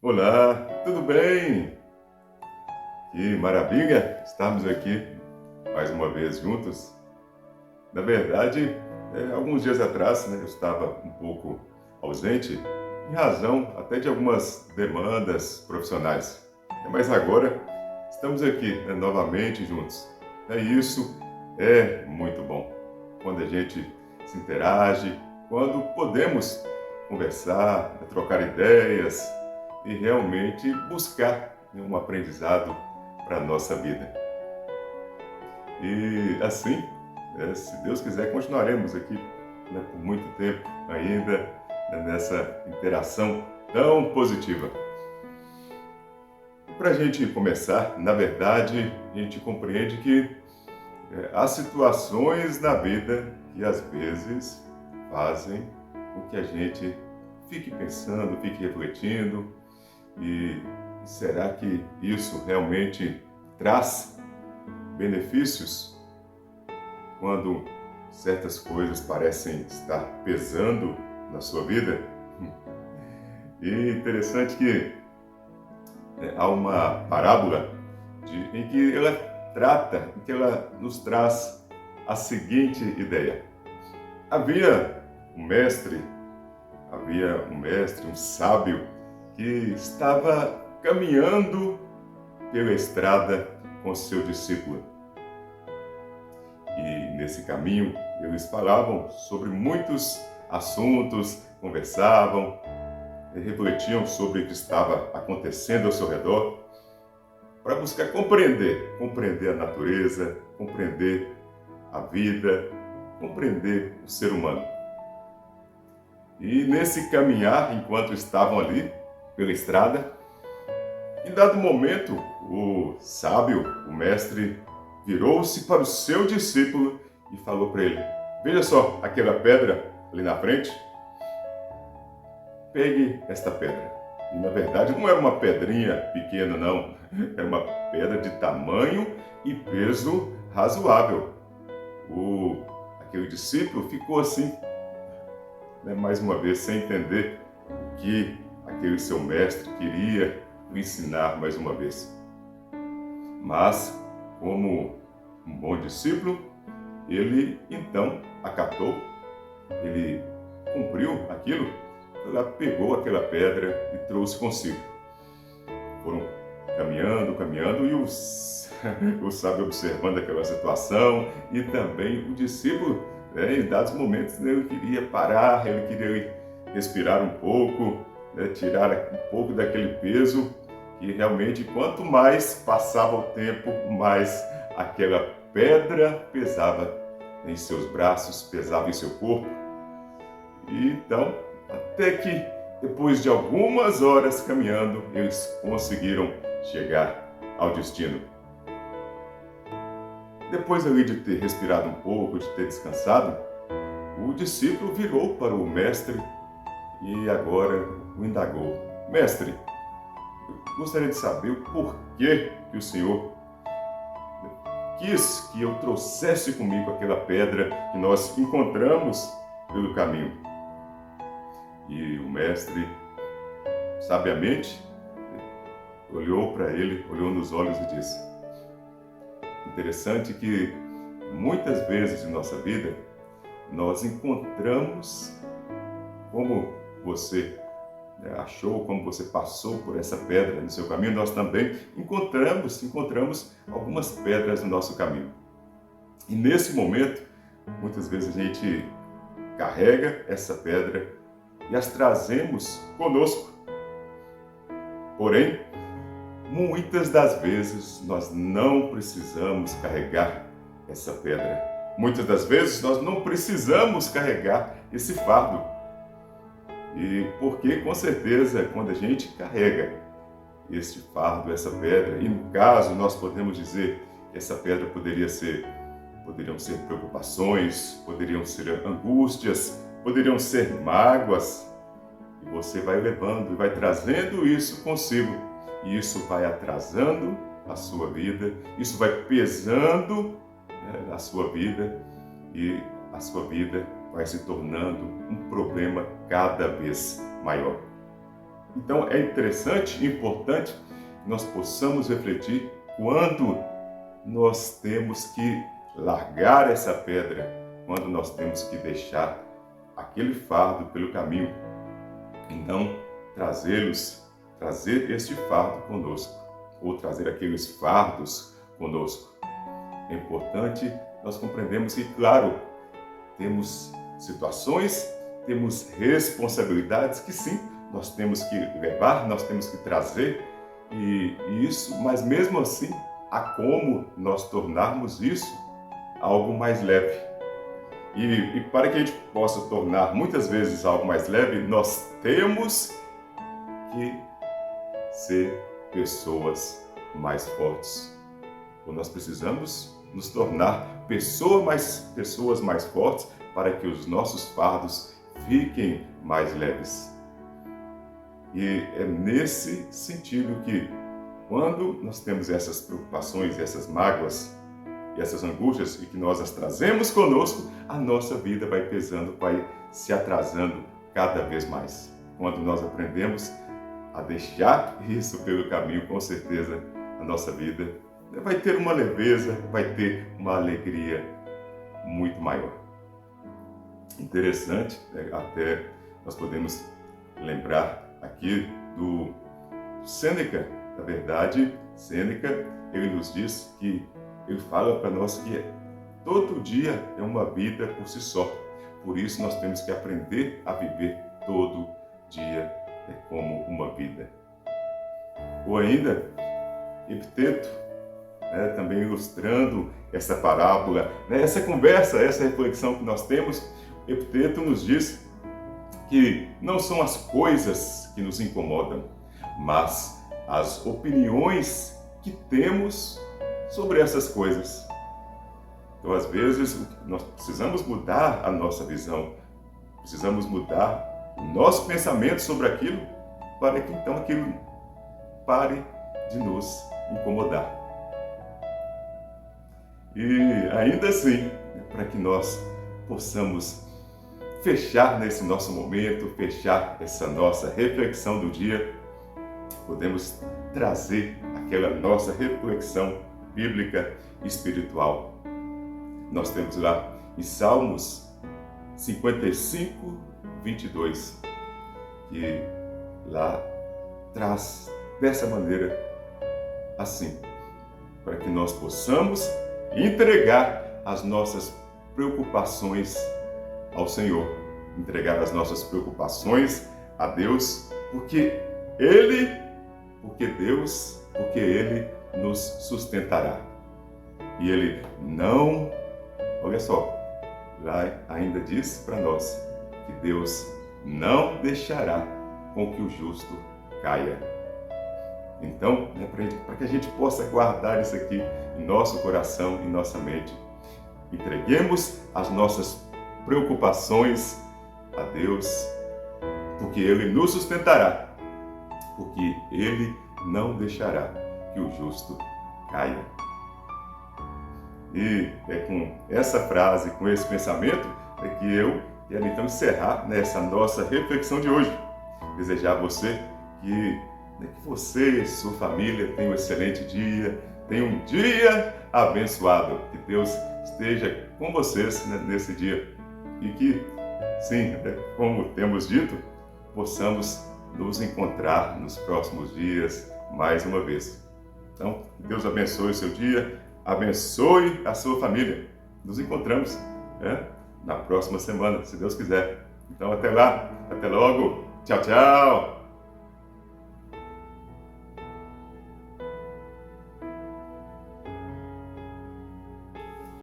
Olá, tudo bem? Que maravilha estarmos aqui mais uma vez juntos. Na verdade, alguns dias atrás, eu estava um pouco ausente, em razão até de algumas demandas profissionais. Mas agora estamos aqui, novamente juntos. E isso é muito bom. Quando a gente se interage, quando podemos conversar, trocar ideias e realmente buscar um aprendizado para a nossa vida. E assim, se Deus quiser, continuaremos aqui, por muito tempo ainda, nessa interação tão positiva. Para a gente começar, na verdade, a gente compreende que há situações na vida que às vezes fazem com que a gente fique pensando, fique refletindo. E será que isso realmente traz benefícios quando certas coisas parecem estar pesando na sua vida? E interessante que há uma parábola em que ela trata, em que ela nos traz a seguinte ideia. Havia um mestre, um sábio, que estava caminhando pela estrada com seu discípulo. E nesse caminho eles falavam sobre muitos assuntos, conversavam, e refletiam sobre o que estava acontecendo ao seu redor, para buscar compreender a natureza, compreender a vida, compreender o ser humano. E nesse caminhar, enquanto estavam ali pela estrada, em dado momento, o sábio, o mestre, virou-se para o seu discípulo e falou para ele: veja só aquela pedra ali na frente, pegue esta pedra. E na verdade não era uma pedrinha pequena, não, era uma pedra de tamanho e peso razoável. Aquele discípulo ficou assim, mais uma vez, sem entender o que aquele seu mestre queria lhe ensinar mais uma vez. Mas, como um bom discípulo, ele então acatou, ele cumpriu aquilo, ela pegou aquela pedra e trouxe consigo. Foram caminhando, e o sábio observando aquela situação, e também o discípulo, em dados momentos, ele queria parar, ele queria respirar um pouco, tirar um pouco daquele peso, que realmente, quanto mais passava o tempo, mais aquela pedra pesava em seus braços, pesava em seu corpo. E então, até que depois de algumas horas caminhando, eles conseguiram chegar ao destino. Depois ali de ter respirado um pouco, de ter descansado, o discípulo virou para o mestre e agora o indagou: mestre, eu gostaria de saber o porquê que o senhor quis que eu trouxesse comigo aquela pedra que nós encontramos pelo caminho. E o mestre, sabiamente, olhou para ele, olhou nos olhos e disse: interessante que muitas vezes em nossa vida nós encontramos, como você achou, como você passou por essa pedra no seu caminho, nós também encontramos algumas pedras no nosso caminho. E nesse momento, muitas vezes a gente carrega essa pedra e as trazemos conosco. Porém, muitas das vezes nós não precisamos carregar essa pedra. Muitas das vezes nós não precisamos carregar esse fardo. E porque, com certeza, quando a gente carrega este fardo, essa pedra, e no caso nós podemos dizer que essa pedra poderiam ser preocupações, poderiam ser angústias, poderiam ser mágoas, e você vai levando e vai trazendo isso consigo, e isso vai atrasando a sua vida, isso vai pesando na sua vida, e a sua vida vai se tornando um problema cada vez maior. Então é interessante e importante que nós possamos refletir quando nós temos que largar essa pedra, quando nós temos que deixar aquele fardo pelo caminho e não trazer este fardo conosco, ou trazer aqueles fardos conosco. É importante nós compreendermos que, claro, temos situações, temos responsabilidades que sim, nós temos que levar, nós temos que trazer e isso, mas mesmo assim, há como nós tornarmos isso algo mais leve. E para que a gente possa tornar muitas vezes algo mais leve, nós temos que ser pessoas mais fortes. Ou nós precisamos nos tornar pessoas mais fortes para que os nossos fardos fiquem mais leves. E é nesse sentido que, quando nós temos essas preocupações, essas mágoas, e essas angústias e que nós as trazemos conosco, a nossa vida vai pesando, vai se atrasando cada vez mais. Quando nós aprendemos a deixar isso pelo caminho, com certeza a nossa vida vai ter uma leveza, vai ter uma alegria muito maior. Interessante, até nós podemos lembrar aqui do Sêneca. Na verdade, Sêneca, ele nos diz que ele fala para nós que todo dia é uma vida por si só. Por isso nós temos que aprender a viver todo dia como uma vida. Ou ainda, Epiteto, também ilustrando essa parábola, essa conversa, essa reflexão que nós temos, Epiteto nos diz que não são as coisas que nos incomodam, mas as opiniões que temos sobre essas coisas. Então, às vezes, nós precisamos mudar a nossa visão, precisamos mudar o nosso pensamento sobre aquilo, para que então aquilo pare de nos incomodar. E ainda assim, para que nós possamos fechar nesse nosso momento, fechar essa nossa reflexão do dia, podemos trazer aquela nossa reflexão bíblica e espiritual. Nós temos lá em Salmos 55, 22, que lá traz dessa maneira assim, para que nós possamos entregar as nossas preocupações ao Senhor, entregar as nossas preocupações a Deus, porque Ele nos sustentará. E Ele não, olha só, lá ainda diz para nós que Deus não deixará com que o justo caia. Então, para que a gente possa guardar isso aqui em nosso coração, em nossa mente, entreguemos as nossas preocupações a Deus, porque Ele nos sustentará, porque Ele não deixará que o justo caia. E é com essa frase, com esse pensamento, que eu quero então encerrar nessa nossa reflexão de hoje. Desejar a você que você e sua família tenham um excelente dia, tenham um dia abençoado, que Deus esteja com vocês nesse dia e que, sim, como temos dito, possamos nos encontrar nos próximos dias mais uma vez. Então, Deus abençoe o seu dia, abençoe a sua família. Nos encontramos na próxima semana, se Deus quiser. Então, até lá, até logo. Tchau, tchau.